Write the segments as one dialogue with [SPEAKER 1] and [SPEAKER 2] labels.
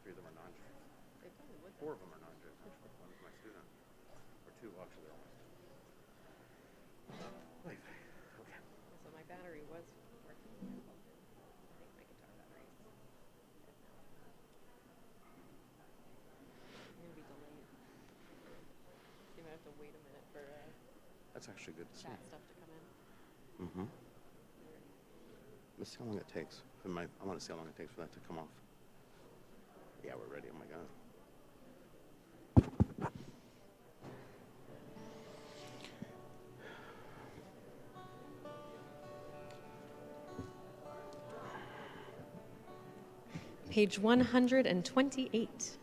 [SPEAKER 1] 3 of them are non-Jews.
[SPEAKER 2] They probably would.
[SPEAKER 1] 4 of them are non-Jews. Actually, one is my student, or 2 actually. They're all my students. Okay.
[SPEAKER 2] So my battery was working when I plugged in. I think my guitar battery is dead now. I'm going to be delayed. So you might have to wait a minute for
[SPEAKER 1] That's actually good to see.
[SPEAKER 2] chat stuff to come in.
[SPEAKER 1] Mm-hmm. Let's see how long it takes. I want to see how long it takes for that to come off. Yeah, we're ready. Oh my God.
[SPEAKER 2] Page 128.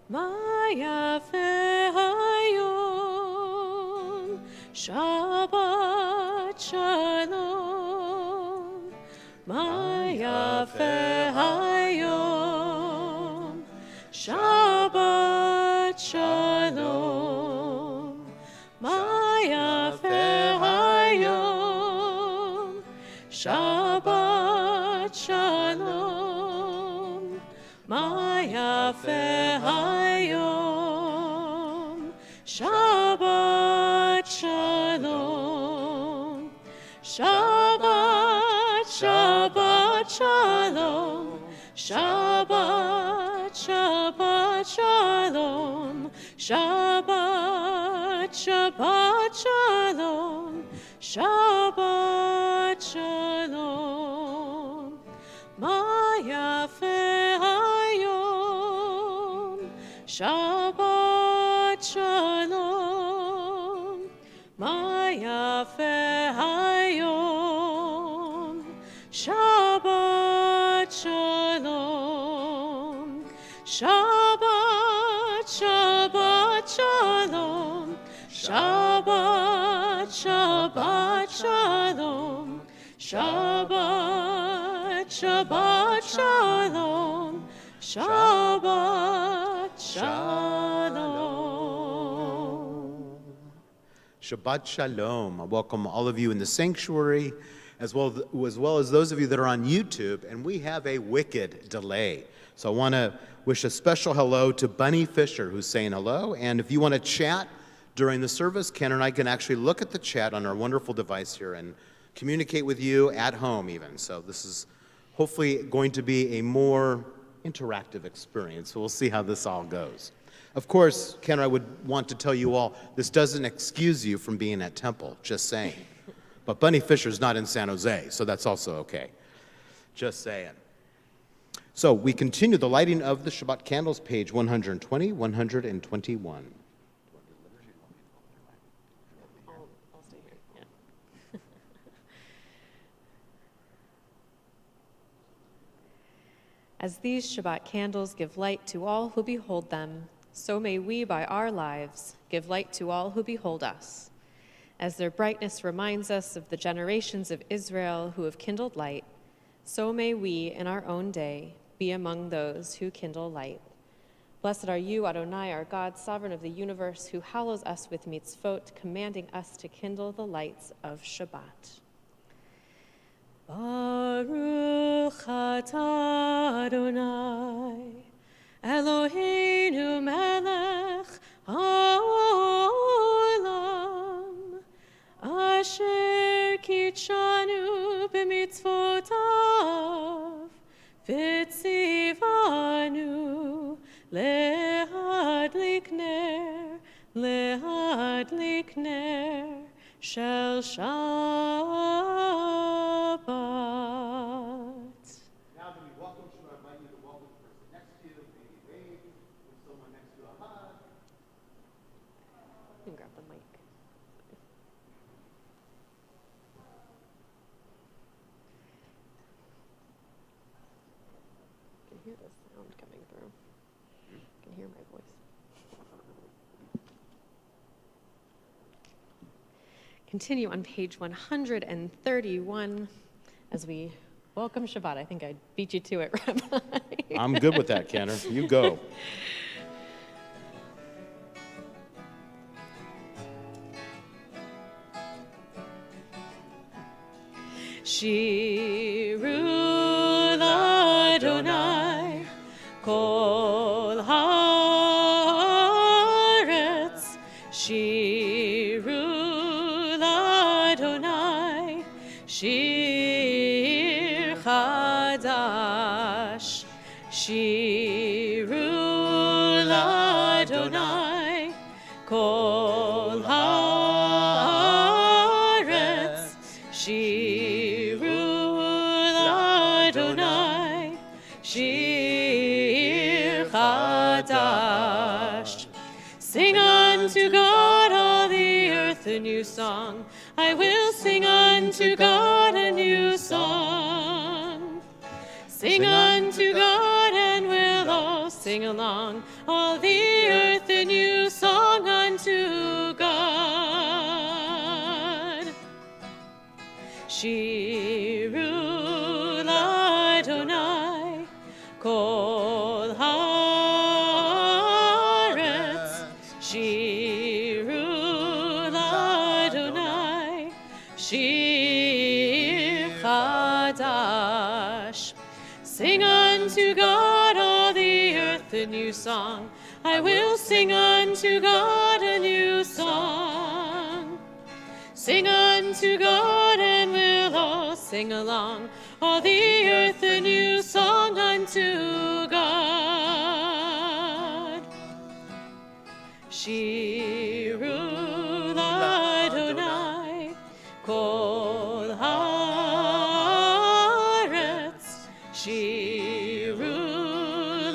[SPEAKER 2] Maya Hayom Shabbat Shalom Maya Hayom Shabbat Shalom Maya Hayom Shabbat Shalom Maya Hayom Shabbat Shalom Shabbat Shabbat Shalom Shabbat Shabbat Shalom Shabbat Shabbat Shalom Shabbat Shalom Maya Hayom Shabbat Shalom Maya Hayom Shabbat Shalom Shabbat Shabbat Shalom Shabbat Shabbat Shalom Shabbat Shabbat Shalom Shabbat Shalom.
[SPEAKER 3] Shabbat Shalom. I welcome all of you in the sanctuary, as well as those of you that are on YouTube, and we have a wicked delay. So I want to wish a special hello to Bunny Fisher, who's saying hello, and if you want to chat during the service, Ken and I can actually look at the chat on our wonderful device here and communicate with you at home even. So this is hopefully going to be a more interactive experience. So we'll see how this all goes. Of course, Ken, I would want to tell you all, this doesn't excuse you from being at Temple, just saying. But Bunny Fisher's not in San Jose, so that's also okay. Just saying. So we continue the lighting of the Shabbat candles, page 120, 121.
[SPEAKER 2] I'll stay here. Yeah. As these Shabbat candles give light to all who behold them, so may we by our lives give light to all who behold us. As their brightness reminds us of the generations of Israel who have kindled light, so may we in our own day be among those who kindle light. Blessed are you, Adonai, our God, sovereign of the universe, who hallows us with mitzvot, commanding us to kindle the lights of Shabbat. Baruch atah Adonai, Eloheinu melech haolam, asher kitshanu b'mitzvotav, v'tzivanu lehadlik ner shel Shabbat.
[SPEAKER 3] Now to be welcome, should I invite you to welcome the person next to you, maybe wave, with someone next to you a hug.
[SPEAKER 2] You can grab the mic. I can hear the sound coming through. I can hear my voice. Continue on page 131 as we welcome Shabbat. I think I beat you to it, Rabbi.
[SPEAKER 3] I'm good with that, Kenner. You go.
[SPEAKER 2] Shiru Adonai, Shir Chadash. Shiru Adonai, Kol Haaretz. Shiru Adonai, Shir Chadash. Sing unto God, all the earth, a new song. I will sing unto God a new song. Sing unto God, and we'll all sing along. All the earth a new song unto God. Shiru Adonai, Kol Haaretz. Shiru Adonai, Shir Chadash. Sing unto God, all the earth, a new song. I will sing unto God a new song. Sing unto God, and we'll all sing along. All the earth a new song unto God. Shiru Adonai, Kol Haaretz. Shiru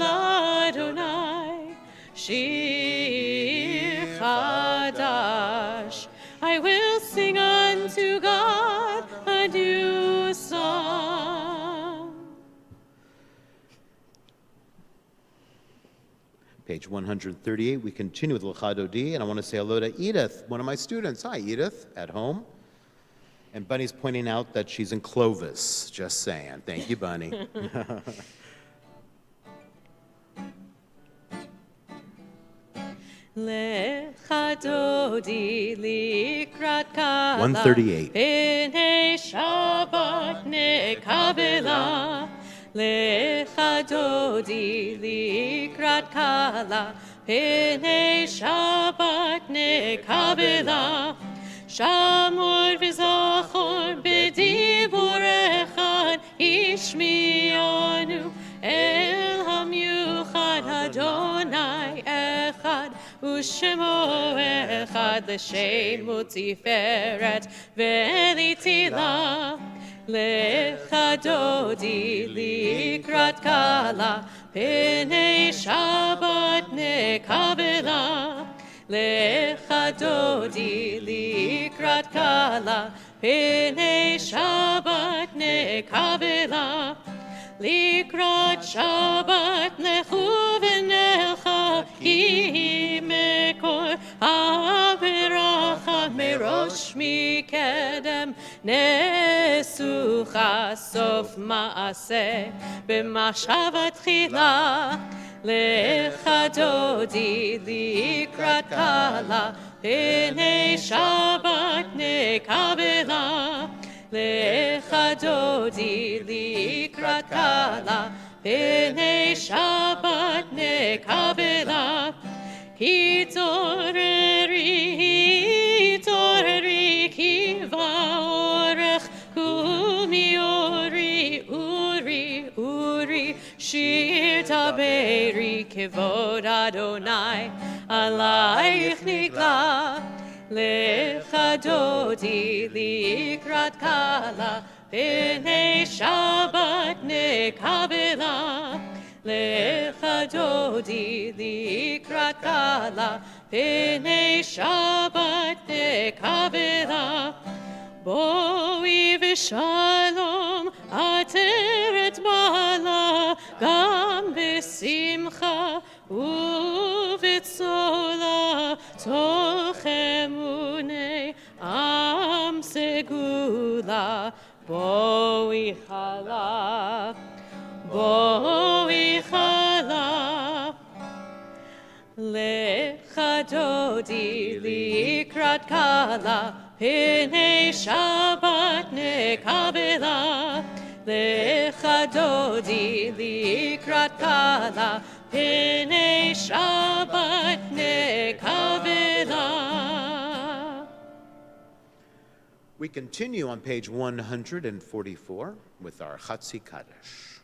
[SPEAKER 2] Adonai, Shir Chadash. I will sing unto God a new song.
[SPEAKER 3] Page 138, we continue with L'cha Dodi, and I want to say hello to Edith, one of my students. Hi, Edith, at home. And Bunny's pointing out that she's in Clovis. Just saying. Thank you, Bunny.
[SPEAKER 2] Lecha Dodi likrat kala
[SPEAKER 3] 138.
[SPEAKER 2] B'nei Shabbat nekabela. Lecha Dodi likrat kala B'nei Shabbat nekabela. Shamor v'zachor b'dibur echad ishmi'anu el hamyuchad Adonai echad u'shemo echad l'shem u'tiferet ve'litila. Lecha Dodi likrat kala B'nei Shabbat nekabela. Lecha Dodi likrat kala B'nei Shabbat nekabela. Likrat Shabbat lechu v'nelcha ki mekor haberacha merosh mikedem nesucha sof maaseh b'mashavat chila. Lecha Dodi likrat kala B'nei Shabbat nekabela. Lecha Dodi likrat kala B'nei Shabbat nekabela. Hitoreri ki va'orech kumi uri shir taberi kevod Adonai alayich nigla. Lecha Dodi likrat kala B'nei Shabbat nekabela. Lecha Dodi likrat kala B'nei Shabbat nekabela. Boi v'shalom ateret bala gam b'simcha u'v'tzola toch emunei am segula. Boi chala, boi chala. Lecha Dodi likrat kala B'nei Shabbat nekabela. Lecha Dodi likrat kala B'nei Shabbat nekabela.
[SPEAKER 3] We continue on page 144 with our Chatzi Kaddish.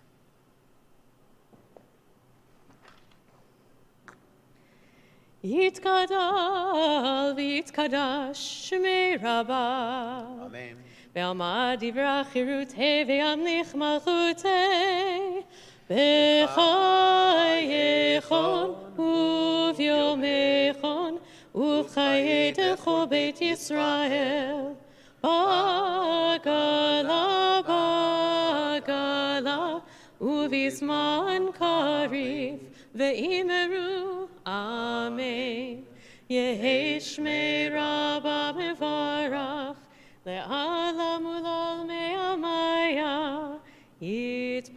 [SPEAKER 2] Yitkadal v'yitkadash shmei Rabbah.
[SPEAKER 3] Amen.
[SPEAKER 2] Ve'alma divra chirutei ve'amlich malchutei. B'chayechon uvyomechon u'chayedecho Beit Yisrael. Bagala, bagala, uvizman kariv, ve'imeru, amen. Yehi shmei Rabbah mevarach, le'alam ulal me'amaya, yitbarach,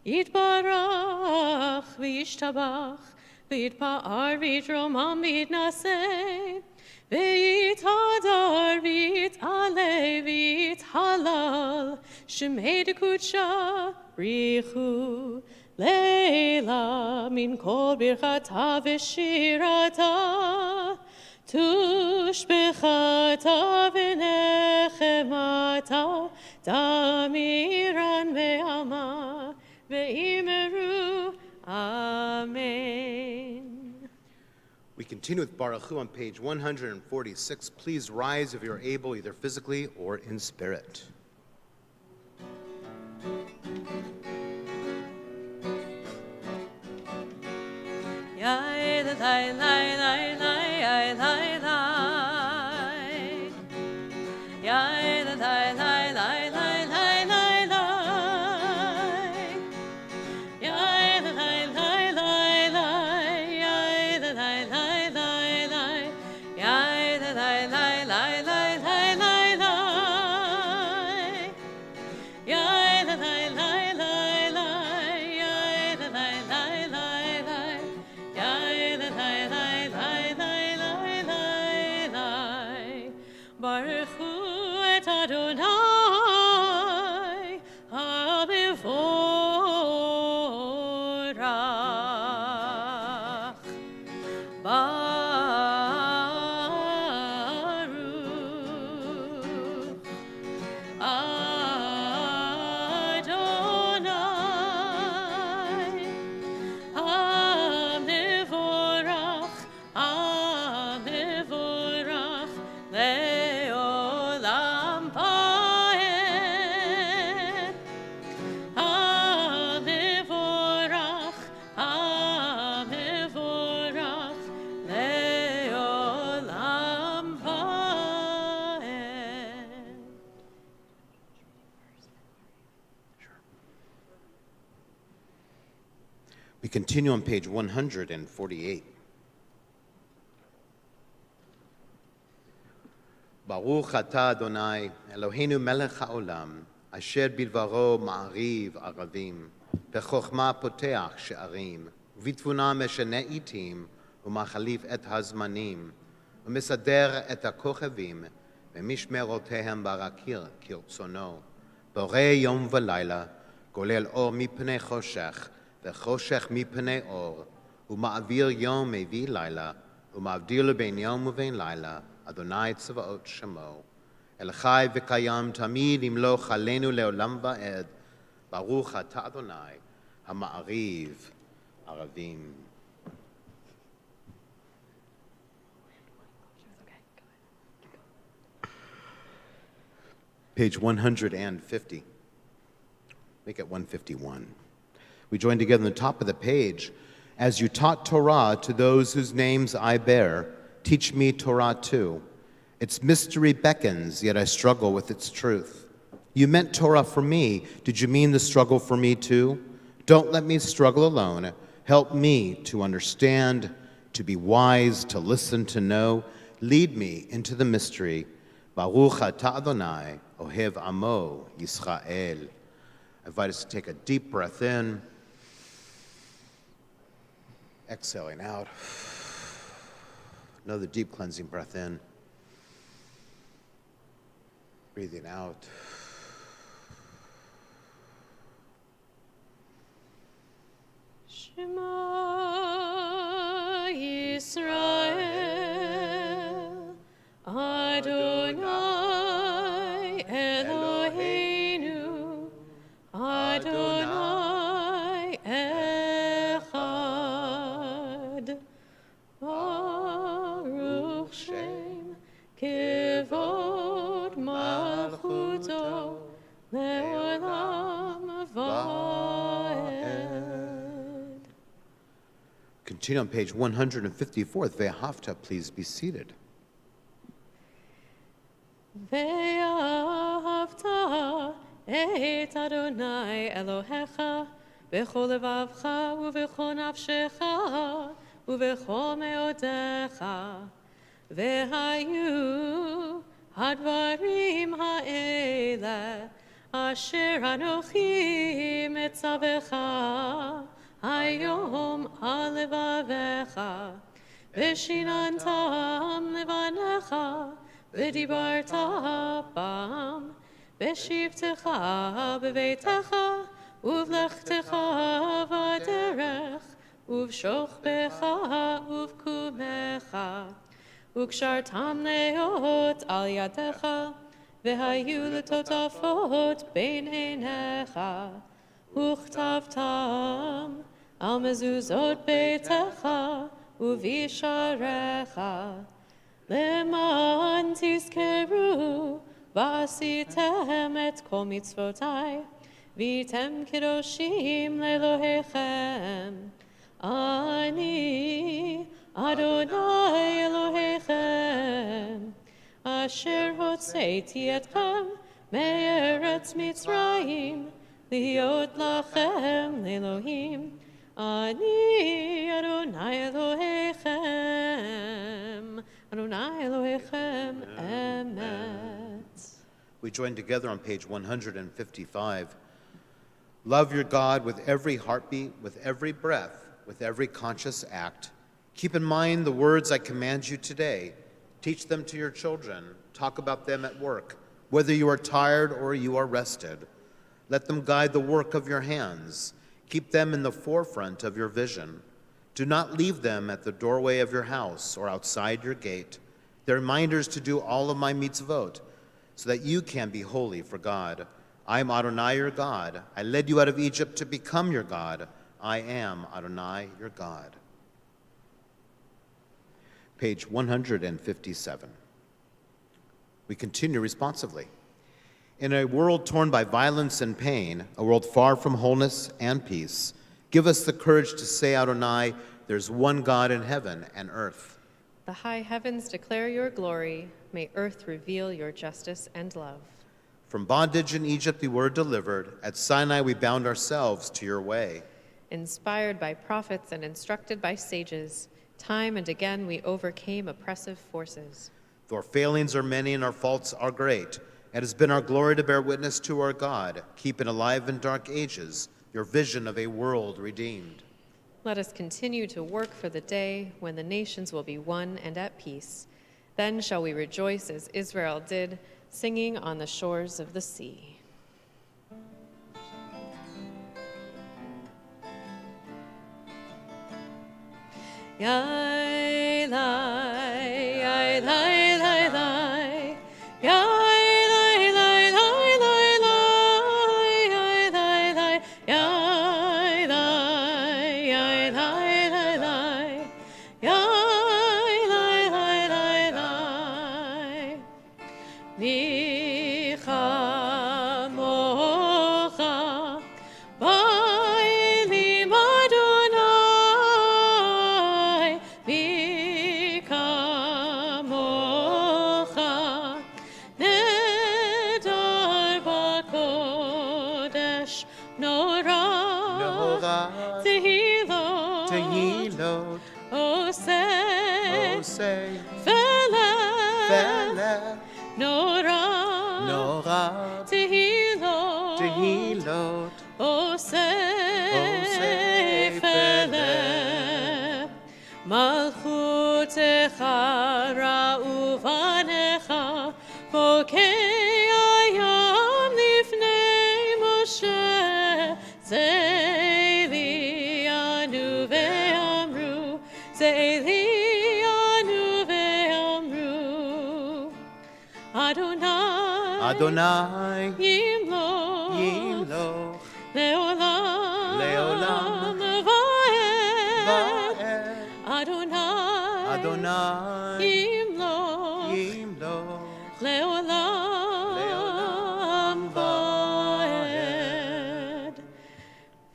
[SPEAKER 2] yitbarach, v'yishtabach, v'yitpa'ar, v'yitromam, v'yitnaseh, V'yitadar v'yit'aleh v'yithalal Shemei dekudsha richu Leila min kol birchata v'shirata Tushbechata v'nechemata Damiran ve'ama ve'imeru Amen.
[SPEAKER 3] We continue with Baruch Hu on page 146. Please rise if you're able, either physically or in spirit.
[SPEAKER 2] Baruch Hu et Adonai HaMevorach. Baruch Adonai HaMevorach. HaMevorach Le'olam Pa'ed. HaMevorach, HaMevorach Le'olam Pa'ed.
[SPEAKER 3] We continue on page 148. Baruch atah Adonai, Eloheinu melech haolam, asher bidvaro ma'ariv aravim, bechokma poteach she'arim, uvitvuna meshane itim, umachalif et hazmanim, umisader et hakochavim, v'mishmerotehem barakir kirtzono, borei yom v'layla, golel or mipnei choshech, v'choshech mipnei or, uma'avir yom mevi layla, uma'avdir lebein yom uvein layla, Adonai Tzavaot Shemo, El Chai v'Kayam Tamid Imloch Aleinu Leolam Va'ed, Baruch Atah Adonai HaMa'ariv Aravim. Page 150. Make it 151. We join together on the top of the page. As you taught Torah to those whose names I bear, teach me Torah too. Its mystery beckons, yet I struggle with its truth. You meant Torah for me. Did you mean the struggle for me too? Don't let me struggle alone. Help me to understand, to be wise, to listen, to know. Lead me into the mystery. Baruch atah Adonai, ohev amo Yisrael. I invite us to take a deep breath in, exhaling out. Another deep cleansing breath in. Breathing out.
[SPEAKER 2] Shema Yisrael Adonai Eloheinu, Adonai Echad. Baruch Shem Kivod Malchuto Leolam Vaed.
[SPEAKER 3] Continue on page 154. Ve'ahavta, please be seated.
[SPEAKER 2] Ve'ahavta et Adonai Elohecha b'chol levavcha u'b'chol nafshecha u'b'chol meodecha ve'hayu hadvarim ha'ele asher anochi metzavecha hayom alevavecha v'shinantam levanecha v'dibarta bam v'shivtecha b'veitecha uvlechtecha v'derech uvshochbecha uvkumecha ukshartam leot al yadecha v'hayu letotafot bein einecha uchtavtam al mezuzot beitecha uvisharecha leman tizkeru v'asitem et kol mitzvotai v'tem kedoshim lelohechem ani Adonai Elohechem asher hotzeiti etchem me'eretz Mitzrayim liot lachem le'elohim ani Adonai Elohechem Adonai Elohechem emet.
[SPEAKER 3] We join together on page 155. Love your God with every heartbeat, with every breath, with every conscious act. Keep in mind the words I command you today. Teach them to your children. Talk about them at work, whether you are tired or you are rested. Let them guide the work of your hands. Keep them in the forefront of your vision. Do not leave them at the doorway of your house or outside your gate. They're reminders to do all of my mitzvot, so that you can be holy for God. I am Adonai your God. I led you out of Egypt to become your God. I am Adonai your God. Page 157. We continue responsively. In a world torn by violence and pain, a world far from wholeness and peace, give us the courage to say, Adonai, there's one God in heaven and earth.
[SPEAKER 2] The high heavens declare your glory. May earth reveal your justice and love.
[SPEAKER 3] From bondage in Egypt we were delivered. At Sinai we bound ourselves to your way.
[SPEAKER 2] Inspired by prophets and instructed by sages, time and again we overcame oppressive forces.
[SPEAKER 3] Though our failings are many and our faults are great, it has been our glory to bear witness to our God, keeping alive in dark ages your vision of a world redeemed.
[SPEAKER 2] Let us continue to work for the day when the nations will be one and at peace. Then shall we rejoice as Israel did, singing on the shores of the sea. Yai lai, yai lai, lai lai, yai lai, lai, lai, lai, lai, yai lai, lai, yai lai, yai lai, lai, lai, yai lai, lai, lai, lai. Micha mocha, ba'elim Adonai, Micha mocha, nedar b'kodesh, nora, tehilot,
[SPEAKER 3] Tehilot,
[SPEAKER 2] oseh,
[SPEAKER 3] Oseh,
[SPEAKER 2] feleh,
[SPEAKER 3] Feleh,
[SPEAKER 2] nora,
[SPEAKER 3] Norah,
[SPEAKER 2] tehilot,
[SPEAKER 3] Tehilot,
[SPEAKER 2] Oseh feleh, malchutecha ra'uvanecha, bokei hayam lifnei Moshe, ze'elianu ve'amru, ze'elianu ve'amru. Adonai,
[SPEAKER 3] Adonai
[SPEAKER 2] Yimloch,
[SPEAKER 3] Yimloch
[SPEAKER 2] Leolam,
[SPEAKER 3] Leolam
[SPEAKER 2] Vaed,
[SPEAKER 3] Vaed.
[SPEAKER 2] Adonai,
[SPEAKER 3] Adonai
[SPEAKER 2] Yimloch,
[SPEAKER 3] Yimloch
[SPEAKER 2] Leolam Vaed.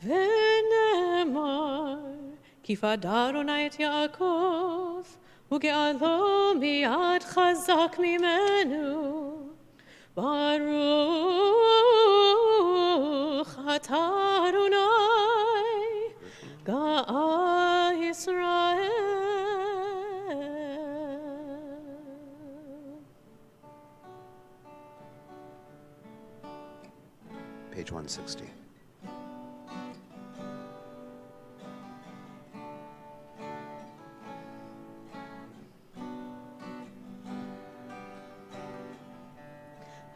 [SPEAKER 2] V'nemar, כי פדה אדוני את יעקב, וגאלו מיד חזק ממנו. ברוך אתה אדוני, גאל ישראל.
[SPEAKER 3] Page 160.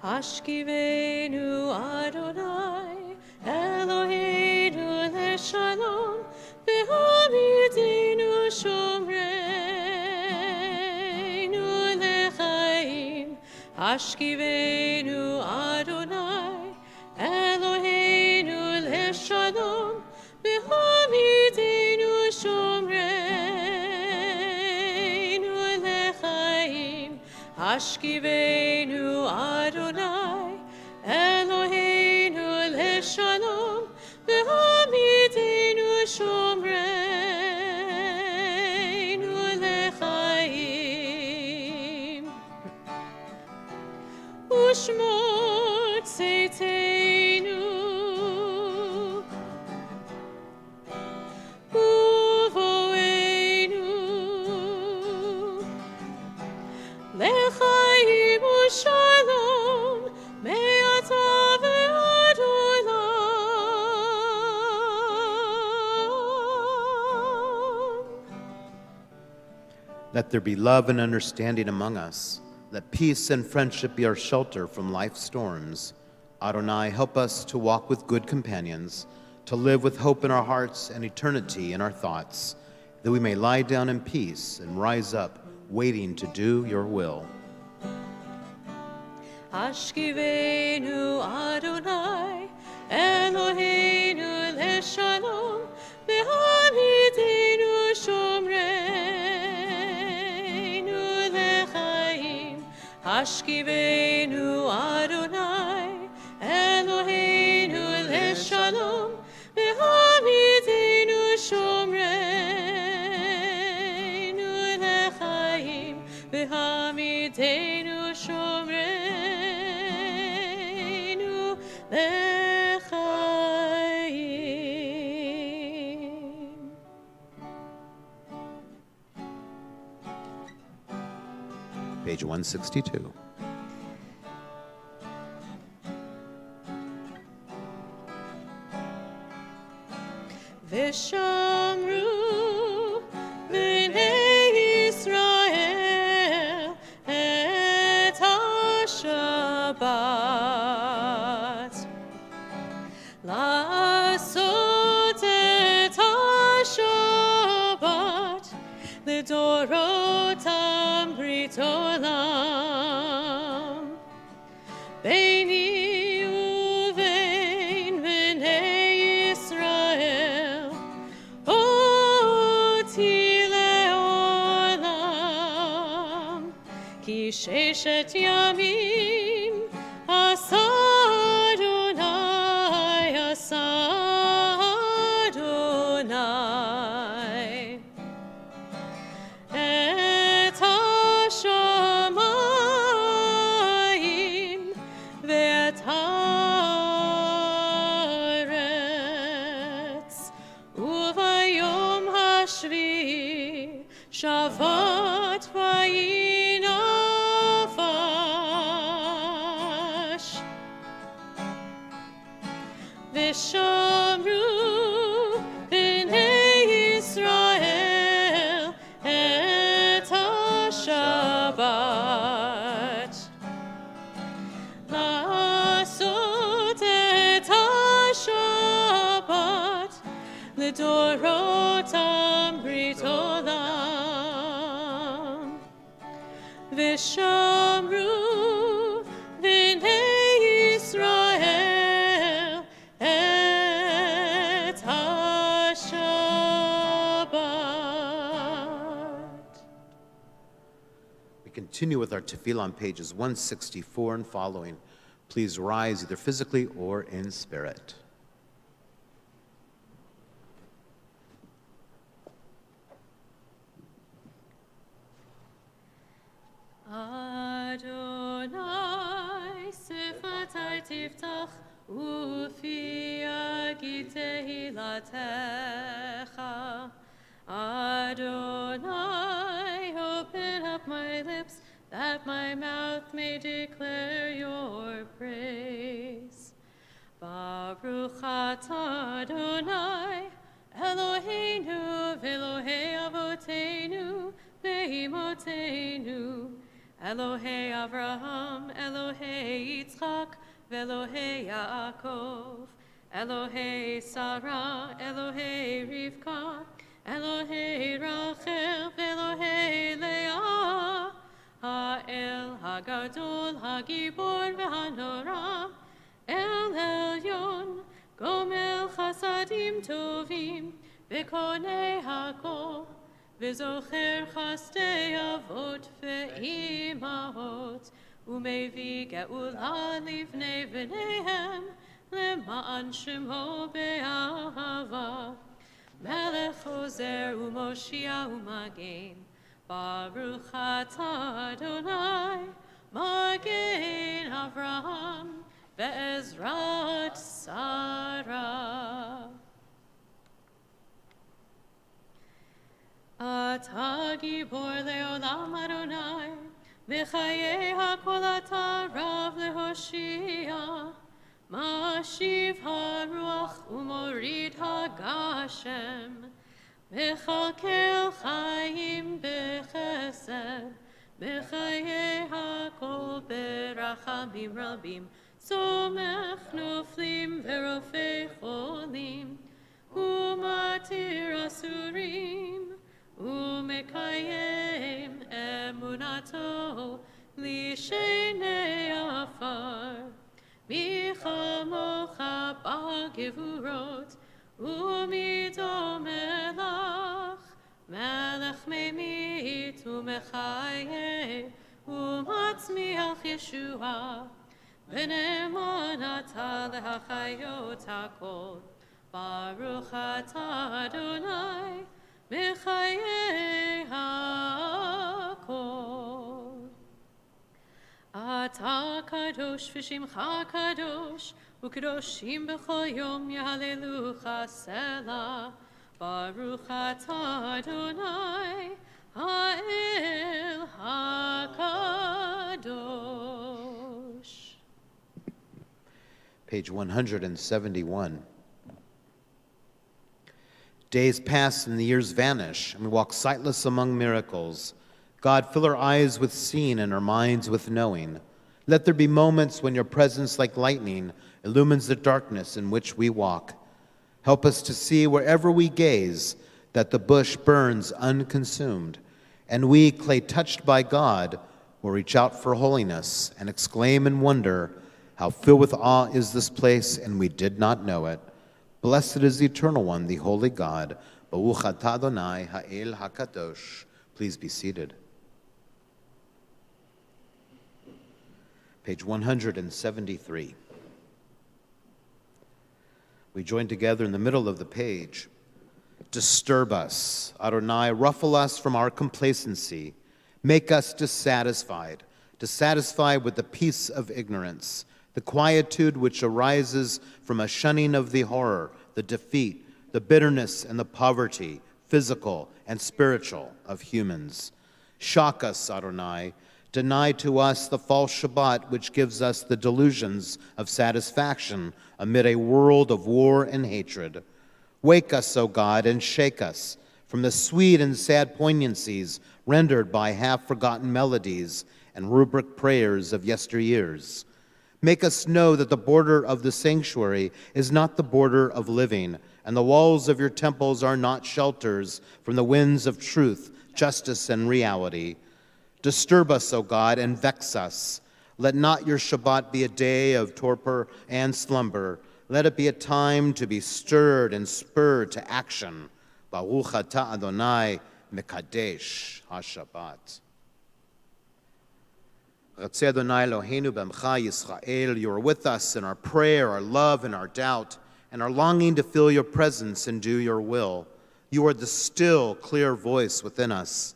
[SPEAKER 2] Hashkivenu Adonai, Eloheinu leshalom, v'hamidenu shomreinu lechaim. Hashkivenu Adonai, Eloheinu leshalom, v'hamidenu shomreinu lechaim. Hashkivenu Adonai, Eloheinu leshalom, v'hamidenu shomreinu lechaim. Ushmot tzeiteinu, uvoeinu, lechaim ushalom, me'ata ve'ad olam.
[SPEAKER 3] Let there be love and understanding among us. Let peace and friendship be our shelter from life's storms. Adonai, help us to walk with good companions, to live with hope in our hearts and eternity in our thoughts, that we may lie down in peace and rise up, waiting to do your will.
[SPEAKER 2] Hashkivenu Adonai, Eloheinu leshalom, v'hamidenu shomreinu lechaim. Hashkivenu Adonai, Eloheinu leshalom, v'hamidenu shomreinu lechaim, v'hamidenu shomreinu lechaim.
[SPEAKER 3] Page 162.
[SPEAKER 2] V'shamru b'nei Yisrael et ha-Shabbat, לעשות את השבת לדורותם ברית עולם. ביני ובין בני ישראל אותי לעולם, כי ששת ימים עשה אדוני, עשה אדוני את השמיים ואת הארץ, וביום השביעי שבת וינפש. ושמרו בני ישראל את השבת, לעשות את השבת לדורותם ברית עולם. ושמרו
[SPEAKER 3] continue with our tefillah on pages 164 and following. Please rise either physically or in spirit.
[SPEAKER 4] Adonai, sifatai tiftach, ufi yagid tehilatecha. Adonai, open up my lips, that my mouth may declare your praise. Baruch atah Adonai, Eloheinu, v'Elohei avoteinu, ve'imotenu, Elohei Avraham, Elohei Yitzchak, v'Elohei Yaakov, Elohei Sarah, Elohei Rivka, Elohei Rachel, v'Elohei Leah, Ha'el Hagadol, Hagibor v'Hanora, El Elyon, Gomel Chasadim Tovim, v'Konei Hakol, v'Zocher Chastei Avot ve'imahot, u'mevi ge'ula livnei v'neihem, למען שמו באהבה. מלך עוזר ומושיע ומגן, ברוך אתה אדוני, מגן אברהם ועזרת שרה. אתה גיבור לעולם אדוני, בחיי הכל אתה רב להושיע. משיב הרוח ומוריד הגשם, מכלכל חיים בחסד, בחיי הכל ברחמים רבים, סומך נופלים ורופא חולים, ומתיר אסורים, ומקיים אמונתו לשני עפר. מי כמוך בגבורות, ומי דומה לך, מלך ממית ומחיה, ומצמיח ישועה, ונאמנתה להחיות הכל. ברוך אתה אדוני, מחיי הכל. אתה קדוש ושמך קדוש, וקדושים בכל יום יהללוך סלה. ברוך אתה אדוני, האל הקדוש.
[SPEAKER 3] Page 171. Days pass and the years vanish, and we walk sightless among miracles. God, fill our eyes with seeing and our minds with knowing. Let there be moments when your presence like lightning illumines the darkness in which we walk. Help us to see wherever we gaze that the bush burns unconsumed, and we, clay touched by God, will reach out for holiness and exclaim in wonder, how filled with awe is this place, and we did not know it. Blessed is the Eternal One, the Holy God. Baruch atah Adonai ha'el hakadosh. Please be seated. Page 173. We join together in the middle of the page. Disturb us, Adonai, ruffle us from our complacency. Make us dissatisfied with the peace of ignorance, the quietude which arises from a shunning of the horror, the defeat, the bitterness, and the poverty, physical and spiritual, of humans. Shock us, Adonai. Deny to us the false Shabbat which gives us the delusions of satisfaction amid a world of war and hatred. Wake us, O God, and shake us from the sweet and sad poignancies rendered by half-forgotten melodies and rubric prayers of yesteryears. Make us know that the border of the sanctuary is not the border of living, and the walls of your temples are not shelters from the winds of truth, justice, and reality. Disturb us, O God, and vex us. Let not your Shabbat be a day of torpor and slumber. Let it be a time to be stirred and spurred to action. Baruch atah Adonai mekadesh HaShabbat. Ratzeh Adonai Eloheinu b'Amcha Yisrael, you are with us in our prayer, our love, and our doubt, and our longing to feel your presence and do your will. You are the still, clear voice within us.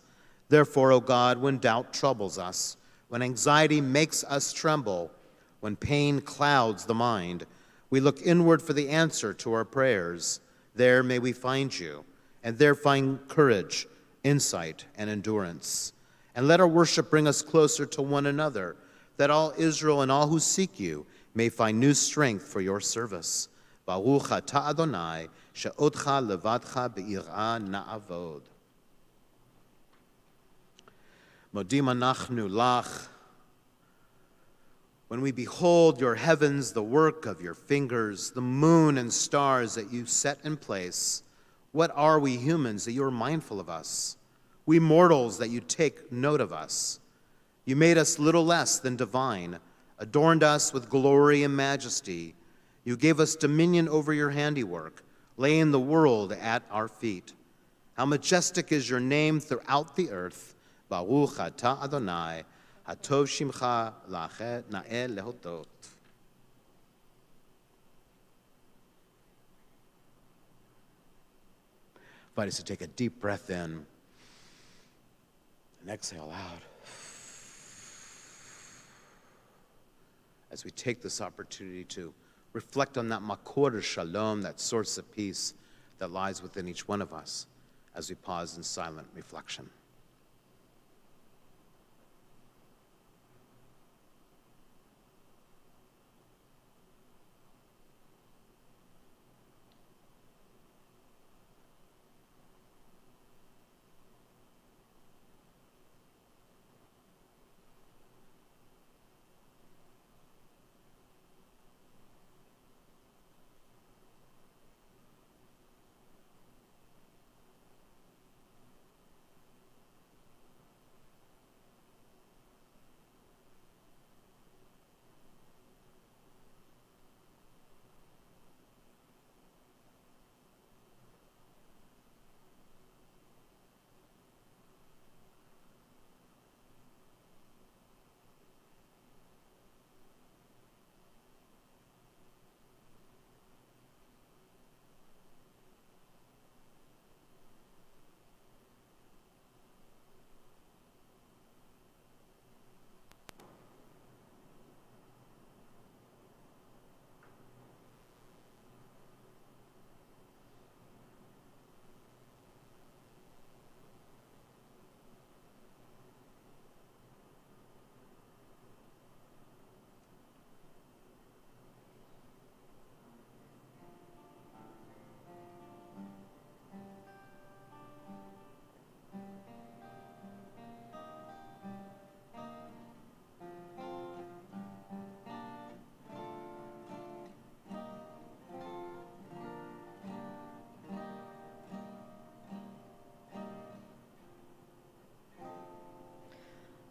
[SPEAKER 3] Therefore, O God, when doubt troubles us, when anxiety makes us tremble, when pain clouds the mind, we look inward for the answer to our prayers. There may we find you, and there find courage, insight, and endurance. And let our worship bring us closer to one another, that all Israel and all who seek you may find new strength for your service. Baruch atah Adonai, she'otcha levadcha be'irah na'avod. Modim anachnu lach. When we behold your heavens, the work of your fingers, the moon and stars that you set in place, what are we humans that you are mindful of us? We mortals that you take note of us. You made us little less than divine, adorned us with glory and majesty. You gave us dominion over your handiwork, laying the world at our feet. How majestic is your name throughout the earth. Baruch atah Adonai, hatov shimcha la'achet na'el lehodot. Invite us to take a deep breath in and exhale out. As we take this opportunity to reflect on that makor shalom, that source of peace that lies within each one of us, as we pause in silent reflection.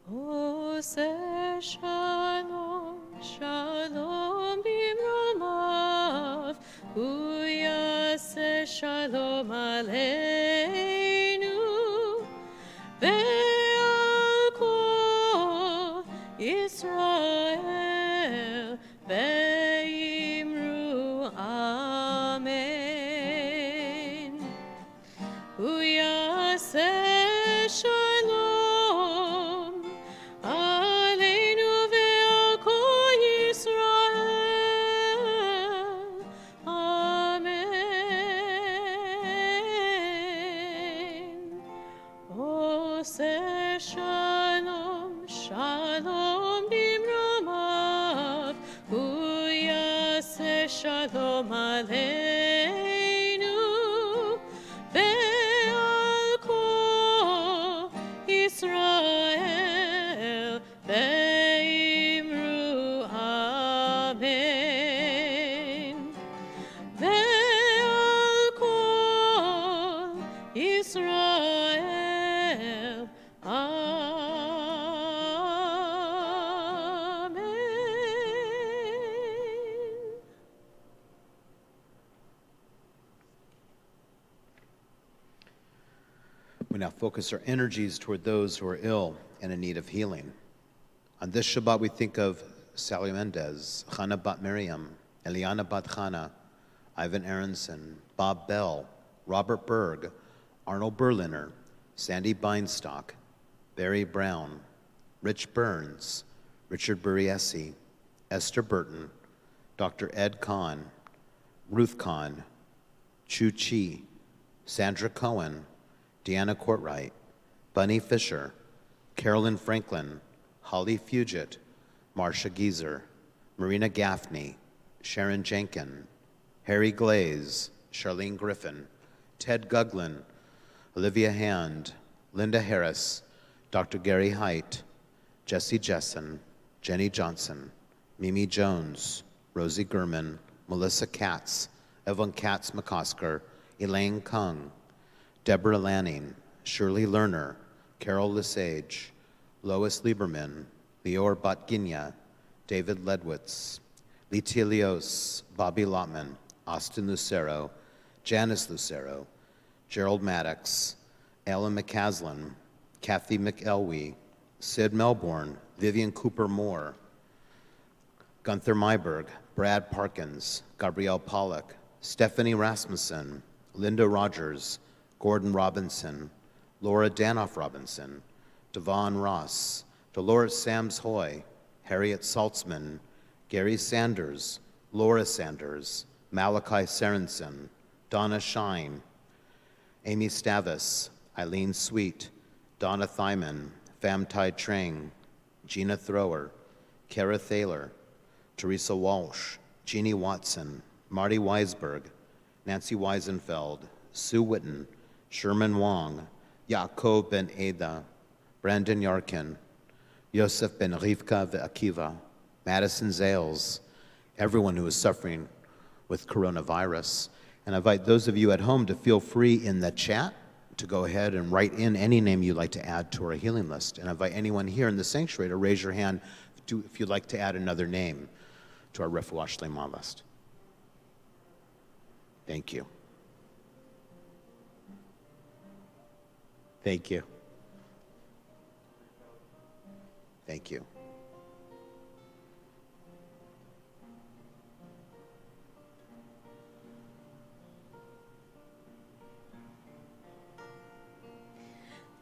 [SPEAKER 4] Oseh shalom, shalom bimromav, uyaseh shalom aleinu, ve'al kol Yisrael, ve'imru amen. Uyaseh shalom aleinu ve'al kol Yisrael. Amen. Oseh shalom, shalom bimromav, uyaseh shalom aleinu, ve'al kol Yisrael, ve'imru amen. Ve'al kol Yisrael, amen.
[SPEAKER 3] We now focus our energies toward those who are ill and in need of healing. On this Shabbat, we think of Sally Mendez, Chana Bat Miriam, Eliana Bat Chana, Ivan Aronson, Bob Bell, Robert Berg, Arnold Berliner, Sandy Beinstock, Barry Brown, Rich Burns, Richard Buriesi, Esther Burton, Dr. Ed Kahn, Ruth Kahn, Chu Chi, Sandra Cohen, Deanna Courtwright, Bunny Fisher, Carolyn Franklin, Holly Fugit, Marcia Geezer, Marina Gaffney, Sharon Jenkin, Harry Glaze, Charlene Griffin, Ted Guglin, Olivia Hand, Linda Harris, Dr. Gary Height, Jesse Jessen, Jenny Johnson, Mimi Jones, Rosie Gurman, Melissa Katz, Evelyn Katz McCosker, Elaine Kung, Deborah Lanning, Shirley Lerner, Carol Lesage, Lois Lieberman, Lior Botginia, David Ledwitz, Litia Leos, Bobby Lotman, Austin Lucero, Janice Lucero, Gerald Maddox, Alan McCaslin, Kathy McElwee, Sid Melbourne, Vivian Cooper Moore, Gunther Myberg, Brad Parkins, Gabrielle Pollock, Stephanie Rasmussen, Linda Rogers, Gordon Robinson, Laura Danoff Robinson, Devon Ross, Dolores Sams Hoy, Harriet Saltzman, Gary Sanders, Laura Sanders, Malachi Sorensen, Donna Shine, Amy Stavis, Eileen Sweet, Donna Thyman, Famtai Trang, Gina Thrower, Kara Thaler, Teresa Walsh, Jeannie Watson, Marty Weisberg, Nancy Weisenfeld, Sue Witten, Sherman Wong, Yaakov Ben Ada, Brandon Yarkin, Yosef Ben Rivka Ve'akiva, Madison Zales, everyone who is suffering with coronavirus. And I invite those of you at home to feel free in the chat to go ahead and write in any name you'd like to add to our healing list. And I invite anyone here in the sanctuary to raise your hand if you'd like to add another name to our Refuah Shlema list. Thank you. Thank you. Thank you.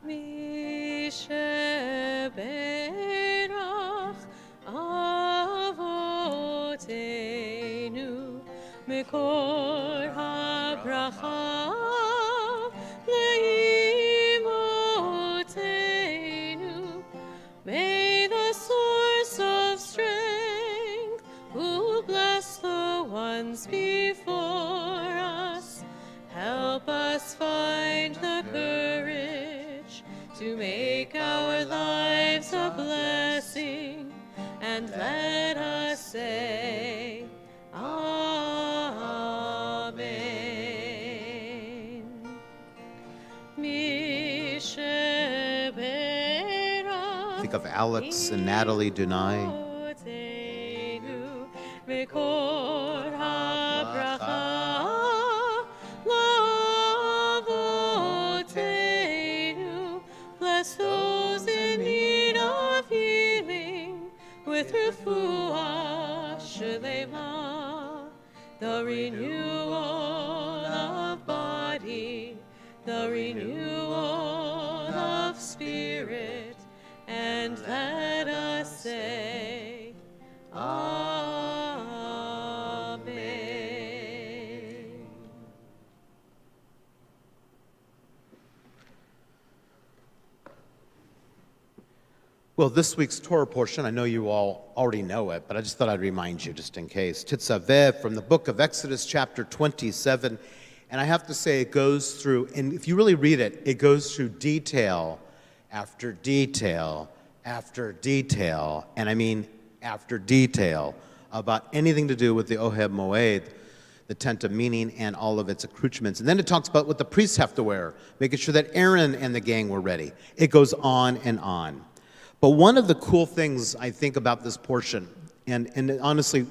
[SPEAKER 4] מי שברך אבותינו מקור הברכה לאמותינו. May the source of strength, who bless the ones before us, help us find the courage to make our lives a blessing, and let us say, Amen. Mi sheberach
[SPEAKER 3] Think of Alex and Natalie Dunai.
[SPEAKER 4] Avotenu מקור הברכה לאבותינו. Bless those in need of healing with refuah shlema, the renewal of body, the renewal of spirit, and let us say, Amen.
[SPEAKER 3] Well, this week's Torah portion, I know you all already know it, but I just thought I'd remind you just in case. Titzaveh from the book of Exodus, chapter 27. And I have to say, it goes through, and if you really read it, it goes through detail after detail after detail, and I mean after detail, about anything to do with the Oheb Moed, the tent of meeting, and all of its accoutrements. And then it talks about what the priests have to wear, making sure that Aaron and the gang were ready. It goes on and on. But one of the cool things I think about this portion, and honestly,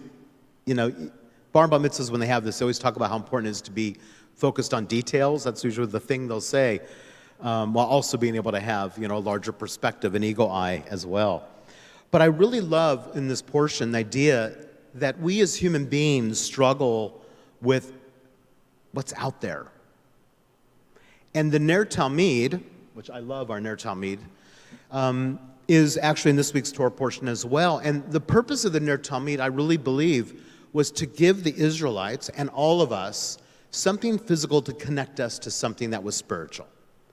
[SPEAKER 3] you know, bar mitzvahs, when they have this, they always talk about how important it is to be focused on details. That's usually the thing they'll say, while also being able to have, you know, a larger perspective, an eagle eye as well. But I really love in this portion the idea that we as human beings struggle with what's out there. And the Ner Talmid, which I love our Ner Talmid, is actually in this week's Torah portion as well. And the purpose of the Ner Talmid, I really believe, was to give the Israelites and all of us something physical to connect us to something that was spiritual.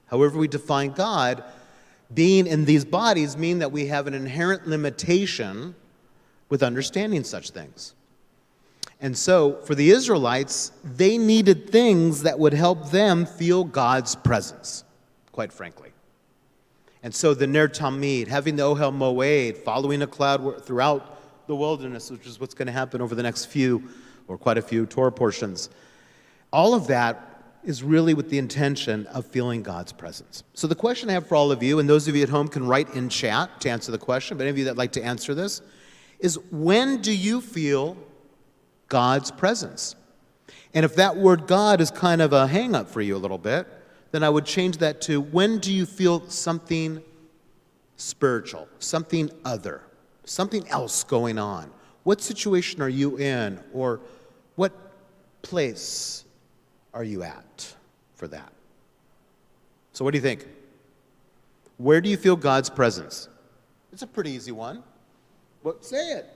[SPEAKER 3] However we define God, being in these bodies mean that we have an inherent limitation with understanding such things. And so, for the Israelites, they needed things that would help them feel God's presence, quite frankly. And so the Ner Talmid, having the Ohel Moed, following a cloud throughout the wilderness, which is what's going to happen over the next few, or quite a few Torah portions, all of that is really with the intention of feeling God's presence. So the question I have for all of you, and those of you at home can write in chat to answer the question, but any of you that like to answer this, is when do you feel God's presence? And if that word God is kind of a hang-up for you a little bit, then I would change that to when do you feel something spiritual, something other, something else going on? What situation are you in, or what place are you at for that? So what do you think? Where do you feel God's presence? It's a pretty easy one. What? Say it.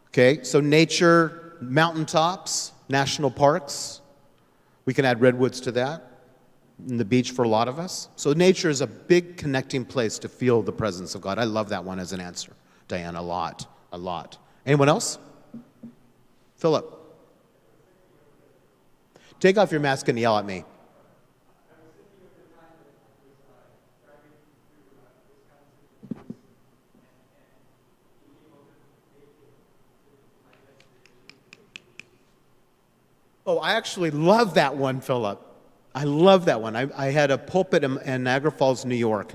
[SPEAKER 3] Okay, so nature, mountaintops, national parks. We can add redwoods to that. And the beach for a lot of us. So nature is a big connecting place to feel the presence of God. I love that one as an answer, Diane, a lot. Anyone else? Philip. Take off your mask and yell at me. Oh, I actually love that one, Philip. I love that one. I had a pulpit in Niagara Falls, New York,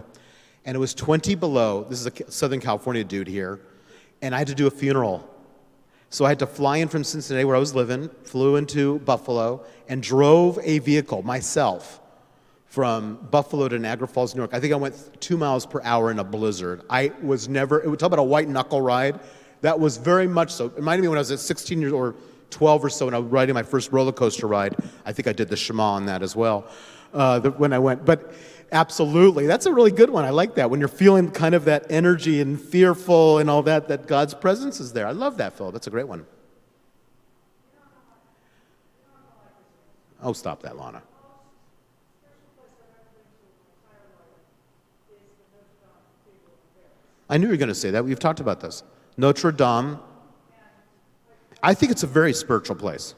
[SPEAKER 3] and it was 20 below. This is a Southern California dude here, and I had to do a funeral. So I had to fly in from Cincinnati, where I was living, flew into Buffalo, and drove a vehicle myself from Buffalo to Niagara Falls, New York. I think I went 2 miles per hour in a blizzard. It would talk about a white knuckle ride. That was very much so. It reminded me when I was at 16 years or 12 or so, when I was riding my first roller coaster ride. I think I did the Shema on that as well when I went. But absolutely, that's a really good one. I like that. When you're feeling kind of that energy and fearful and all that, that God's presence is there. I love that, Phil. That's a great one. Oh, stop that, Lana. I knew you were going to say that. We've talked about this. Notre Dame. I think it's a very spiritual place.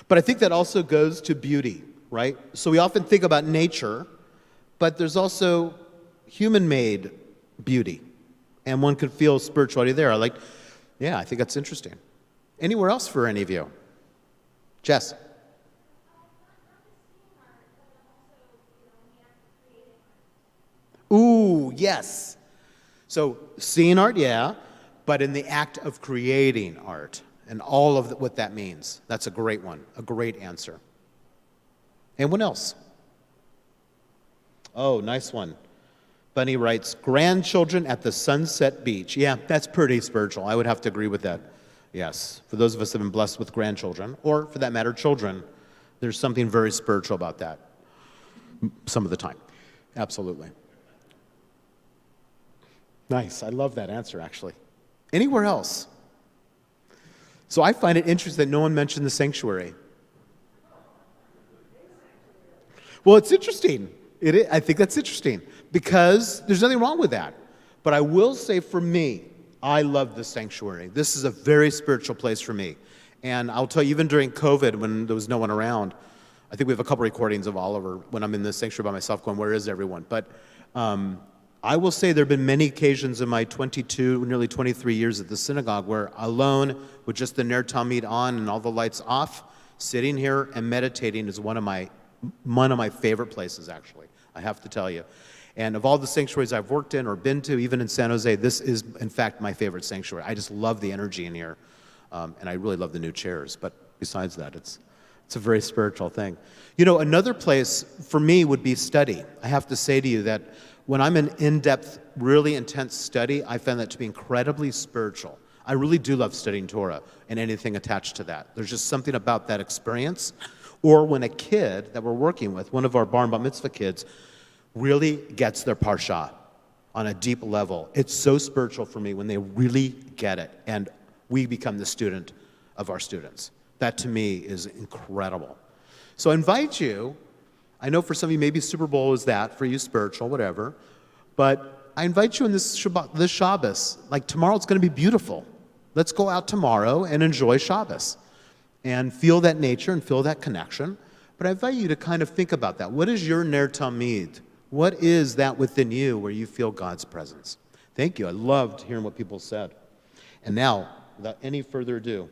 [SPEAKER 3] But I think that also goes to beauty, right? So we often think about nature, but there's also human-made beauty, and one could feel spirituality there. I think that's interesting. Anywhere else for any of you? Jess? Ooh, yes. So seeing art, yeah, but in the act of creating art and all of what that means. That's a great one, a great answer. Anyone else? Oh, nice one. Bunny writes, grandchildren at the Sunset Beach. Yeah, that's pretty spiritual. I would have to agree with that. Yes, for those of us that have been blessed with grandchildren, or for that matter, children, there's something very spiritual about that some of the time. Absolutely. Nice. I love that answer, actually. Anywhere else? So I find it interesting that no one mentioned the sanctuary. Well, it's interesting. I think that's interesting because there's nothing wrong with that. But I will say for me, I love the sanctuary. This is a very spiritual place for me. And I'll tell you, even during COVID, when there was no one around, I think we have a couple recordings of Oliver when I'm in the sanctuary by myself going, where is everyone? But I will say there have been many occasions in my 22, nearly 23 years at the synagogue where alone, with just the Ner Talmid on and all the lights off, sitting here and meditating is one of my favorite places, actually, I have to tell you. And of all the sanctuaries I've worked in or been to, even in San Jose, this is, in fact, my favorite sanctuary. I just love the energy in here. And I really love the new chairs. But besides that, it's a very spiritual thing. You know, another place for me would be study. I have to say to you that when I'm in in-depth, really intense study, I find that to be incredibly spiritual. I really do love studying Torah and anything attached to that. There's just something about that experience. Or when a kid that we're working with, one of our bar and bat mitzvah kids, really gets their parsha on a deep level. It's so spiritual for me when they really get it, and we become the student of our students. That to me is incredible. So I invite you, I know for some of you maybe Super Bowl is that, for you spiritual, whatever, but I invite you in this Shabbat, this Shabbos, like tomorrow it's going to be beautiful. Let's go out tomorrow and enjoy Shabbos and feel that nature and feel that connection. But I invite you to kind of think about that. What is your Ner Tamid? What is that within you where you feel God's presence? Thank you. I loved hearing what people said. And now, without any further ado,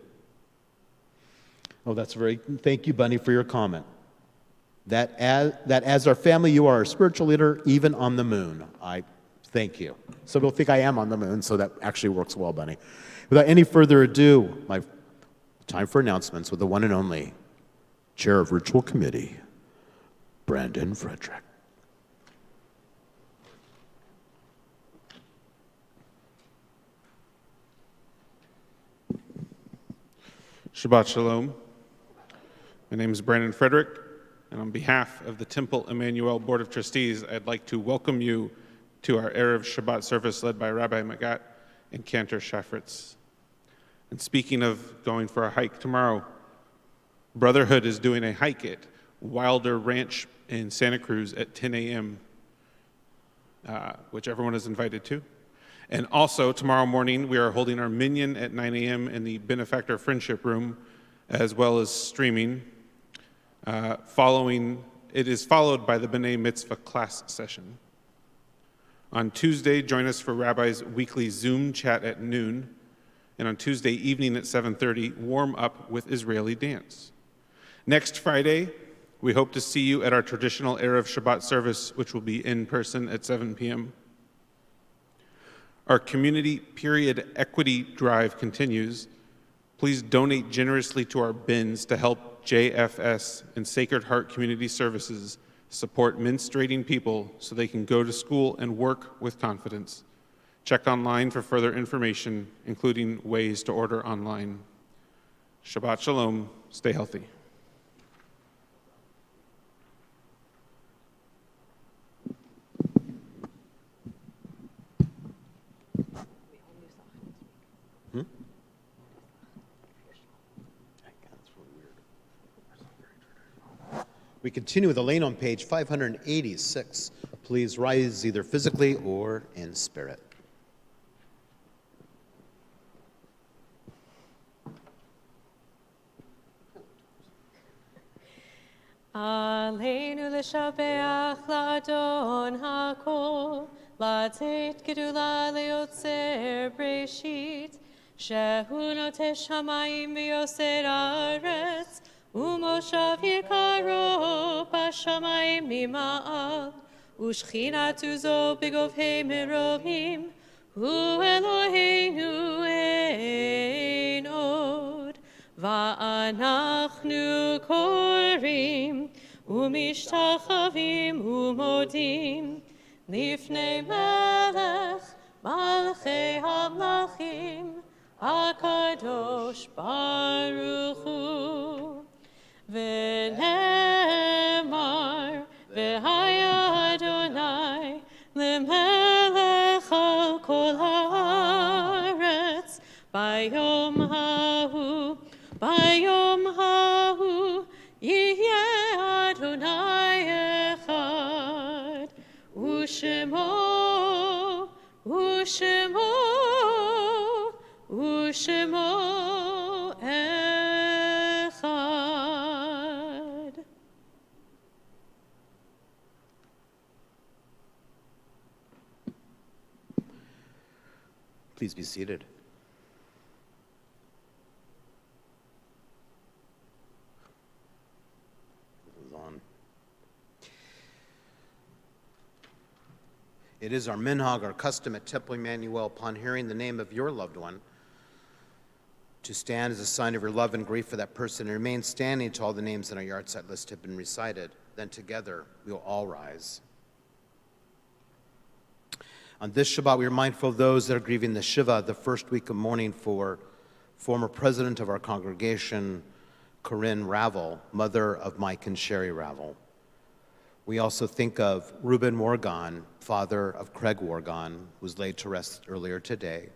[SPEAKER 3] thank you, Bunny, for your comment. That as our family, you are our spiritual leader, even on the moon. I thank you. Some people think I am on the moon, so that actually works well, Bunny. Without any further ado, my time for announcements with the one and only Chair of Ritual Committee, Brandon Frederick.
[SPEAKER 5] Shabbat Shalom. My name is Brandon Frederick, and on behalf of the Temple Emanu-El Board of Trustees, I'd like to welcome you to our Erev Shabbat service led by Rabbi Magat and Cantor Shafritz. And speaking of going for a hike tomorrow, Brotherhood is doing a hike at Wilder Ranch in Santa Cruz at 10 a.m., which everyone is invited to. And also, tomorrow morning, we are holding our minyan at 9 a.m. in the Benefactor Friendship Room, as well as streaming. It is followed by the B'nai Mitzvah class session. On Tuesday, join us for Rabbi's weekly Zoom chat at noon. And on Tuesday evening at 7:30, warm up with Israeli dance. Next Friday, we hope to see you at our traditional Erev Shabbat service, which will be in person at 7 p.m. Our community period equity drive continues. Please donate generously to our bins to help JFS and Sacred Heart Community Services support menstruating people so they can go to school and work with confidence. Check online for further information, including ways to order online. Shabbat Shalom. Stay healthy.
[SPEAKER 3] We continue with Elaine on page 586. Please rise either physically or in spirit.
[SPEAKER 4] Aleinu l'shabeach la'adon hakol, la'atzit gedula le'yotzer breshit, shehu notesh hamayim v'yoser haaretz, umoshav yikaro b'shamayim mima'al, u'shchinatu zo b'govhei meromim, hu Eloheinu ein od. Va'anachnu korim umishtachavim umodim lifnei melech malchei hamlachim hakadosh baruch hu v'nemar v'haya Adonai lemelech al kol haaretz bayom hahu Bayom hahu yihyeh Adonai echad, u'shemo, u'shemo, u'shemo echad.
[SPEAKER 3] Please be seated. It is our minhag, our custom at Temple Emanu-El, upon hearing the name of your loved one, to stand as a sign of your love and grief for that person and remain standing until all the names in our yahrzeit list have been recited. Then together we will all rise. On this Shabbat, we are mindful of those that are grieving the Shiva, the first week of mourning for former president of our congregation, Corinne Ravel, mother of Mike and Sherry Ravel. We also think of Reuben Morgan, father of Craig Morgan, who was laid to rest earlier today.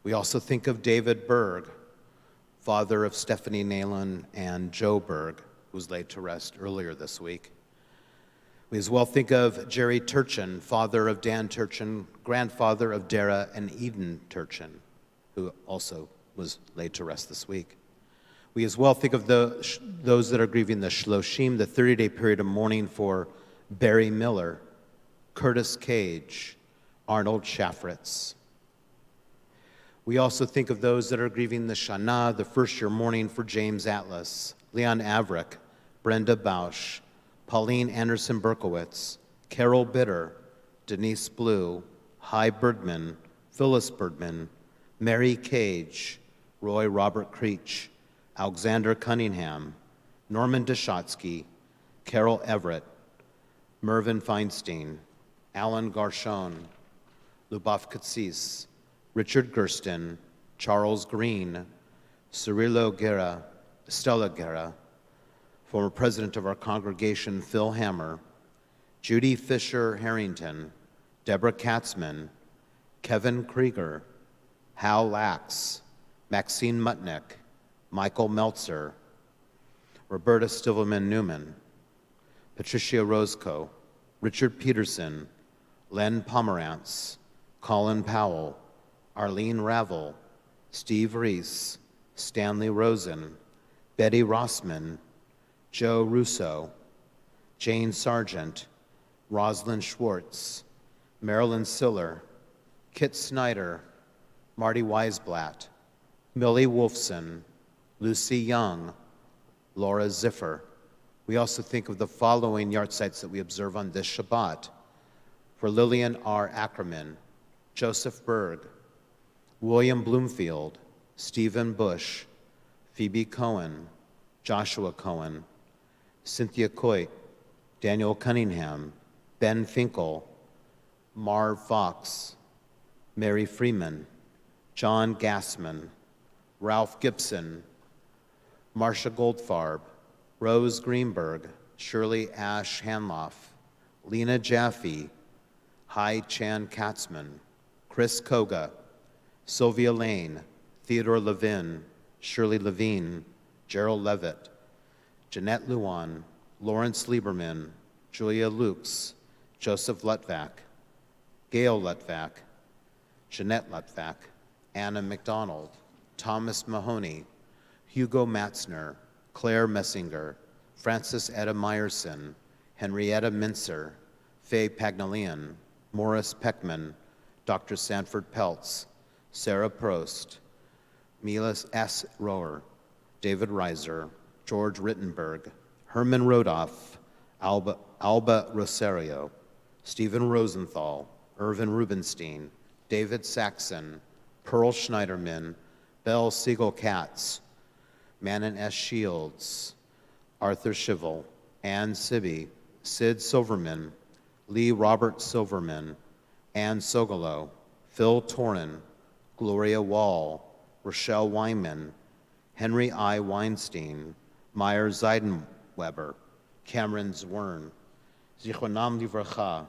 [SPEAKER 3] We also think of David Berg, father of Stephanie Nalen and Joe Berg, who was laid to rest earlier this week. We as well think of Jerry Turchin, father of Dan Turchin, grandfather of Dara and Eden Turchin, who also was laid to rest this week. We as well think of those that are grieving the Shloshim, the 30-day period of mourning for Barry Miller, Curtis Cage, Arnold Shafritz. We also think of those that are grieving the Shana, the first-year mourning for James Atlas, Leon Averick, Brenda Bausch, Pauline Anderson Berkowitz, Carol Bitter, Denise Blue, Hy Birdman, Phyllis Birdman, Mary Cage, Roy Robert Creech, Alexander Cunningham, Norman Deshotsky, Carol Everett, Mervyn Feinstein, Alan Garshon, Lubov Katsis, Richard Gersten, Charles Green, Cirilo Guerra, Stella Guerra, former president of our congregation, Phil Hammer, Judy Fisher Harrington, Deborah Katzman, Kevin Krieger, Hal Lax, Maxine Mutnick, Michael Meltzer, Roberta Stivelman Newman, Patricia Roscoe, Richard Peterson, Len Pomerantz, Colin Powell, Arlene Ravel, Steve Reese, Stanley Rosen, Betty Rossman, Joe Russo, Jane Sargent, Rosalind Schwartz, Marilyn Siller, Kit Snyder, Marty Weisblatt, Millie Wolfson, Lucy Young, Laura Ziffer. We also think of the following yahrzeits that we observe on this Shabbat: for Lillian R. Ackerman, Joseph Berg, William Bloomfield, Stephen Bush, Phoebe Cohen, Joshua Cohen, Cynthia Coit, Daniel Cunningham, Ben Finkel, Marv Fox, Mary Freeman, John Gassman, Ralph Gibson, Marcia Goldfarb, Rose Greenberg, Shirley Ash Hanloff, Lena Jaffe, Hai Chan Katzman, Chris Koga, Sylvia Lane, Theodore Levin, Shirley Levine, Gerald Levitt, Jeanette Luan, Lawrence Lieberman, Julia Lukes, Joseph Lutvak, Gail Lutvak, Jeanette Lutvak, Anna McDonald, Thomas Mahoney, Hugo Matzner, Claire Messinger, Francis Etta Meyerson, Henrietta Mincer, Faye Pagnalian, Morris Peckman, Dr. Sanford Peltz, Sarah Prost, Milas S. Rohr, David Reiser, George Rittenberg, Herman Rodoff, Alba Rosario, Stephen Rosenthal, Irvin Rubenstein, David Saxon, Pearl Schneiderman, Belle Siegel-Katz, Manon S. Shields, Arthur Schivel, Ann Sibby, Sid Silverman, Lee Robert Silverman, Ann Sogolo, Phil Torin, Gloria Wall, Rochelle Weinman, Henry I. Weinstein, Meyer Zeidenweber, Cameron Zwern, Zichronam Livracha.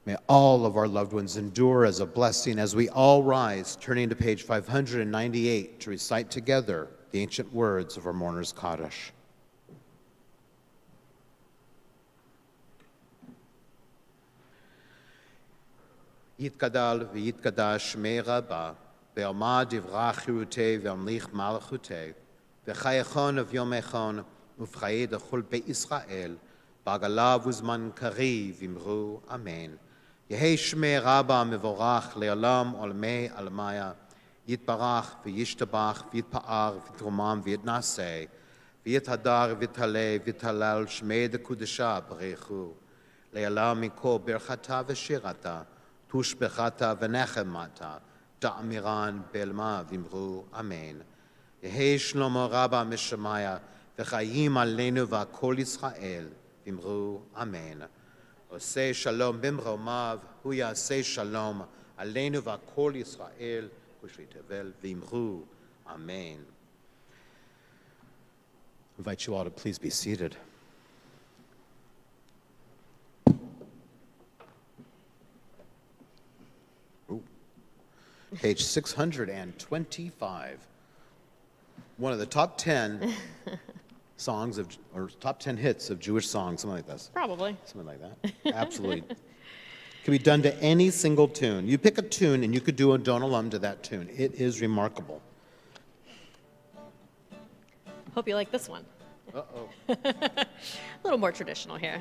[SPEAKER 3] May all of our loved ones endure as a blessing as we all rise, turning to page 598 to recite together the ancient words of our mourner's Kaddish. Yitkadal v'yitkadash mei rabba, ve'alma divrach chirutei ve'amlich malachutei, ve'chayachon of yomechon, ufchayed achol be'Israel, b'agalav uzman kari v'imru, amen. Yehi shmei rabba mevorach le'olam olmei almaya, yitbarach v'yishtabach v'yitpa'ar v'yitromam v'yitnaseh, v'yithadar v'yitaleh v'yitalal shmei dekudesha b'reichu, le'olam mikol berchata v'shirata, Tushbechata v'nechemata, דאמירן בעלמה ואמרו אמן. יהי שלמה רבה משמיה וחיים עלינו ועל כל ישראל ואמרו אמן. עושה שלום במרומיו, הוא יעשה שלום עלינו ועל כל ישראל ושרי תבל ואמרו amen. I invite you all to please be seated. Ooh. Page 625. One of the top 10 songs of, or top 10 hits of Jewish songs, something like this.
[SPEAKER 2] Probably.
[SPEAKER 3] Something like that. Absolutely. Can be done to any single tune. You pick a tune and you could do a Don Olam to that tune. It is remarkable.
[SPEAKER 2] Hope you like this one.
[SPEAKER 3] Uh-oh.
[SPEAKER 2] A little more traditional here.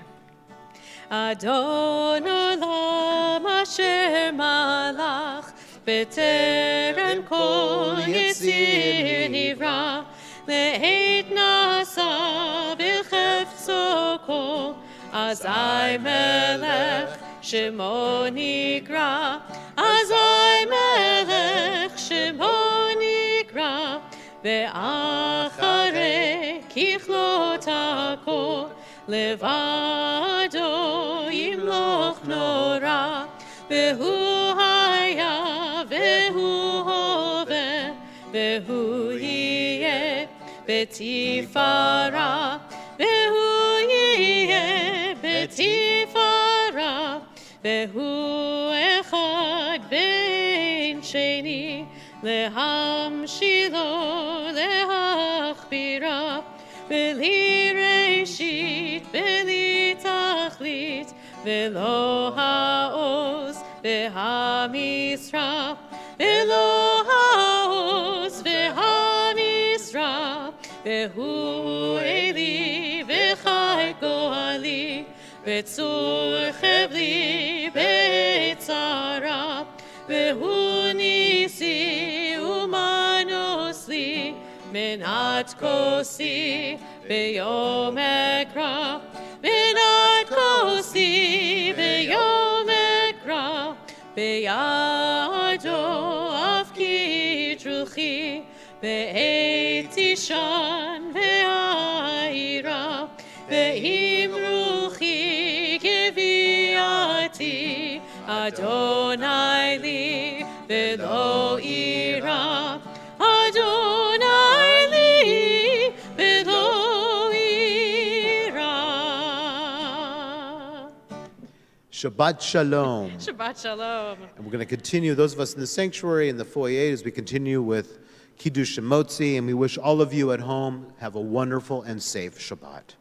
[SPEAKER 2] Adon Olam asher malach b'terem kol yitzir nivra le'et nasa b'chefzo kol azai melech shemo nikra azai melech shemo nikra ve'acharei kichlot hakol לבדו ימלוך נורא, והוא היה והוא הווה, והוא יהיה בתפארה, והוא יהיה בתפארה, והוא אחד ואין שני, להמשילו להכבירה, בלי ראשית, בלי תכלית, ולא העוז והמשרה, ולא העוז והמשרה, והוא אלי וחי גואלי, בצור חבלי בצרה, והוא ניסי ומנוס לי, מנת כוסי ביום אקרא, מנת כוסי ביום אקרא, בידו אף כתרוכי, בעת תישן והעירה, ועם רוחי גביעתי, אדוני לי ולא אירא, אדוני לי ולא אירא.
[SPEAKER 3] Shabbat Shalom.
[SPEAKER 2] Shabbat Shalom.
[SPEAKER 3] And we're going to continue, those of us in the sanctuary and the foyer, as we continue with Kiddush and Motzi, and we wish all of you at home have a wonderful and safe Shabbat.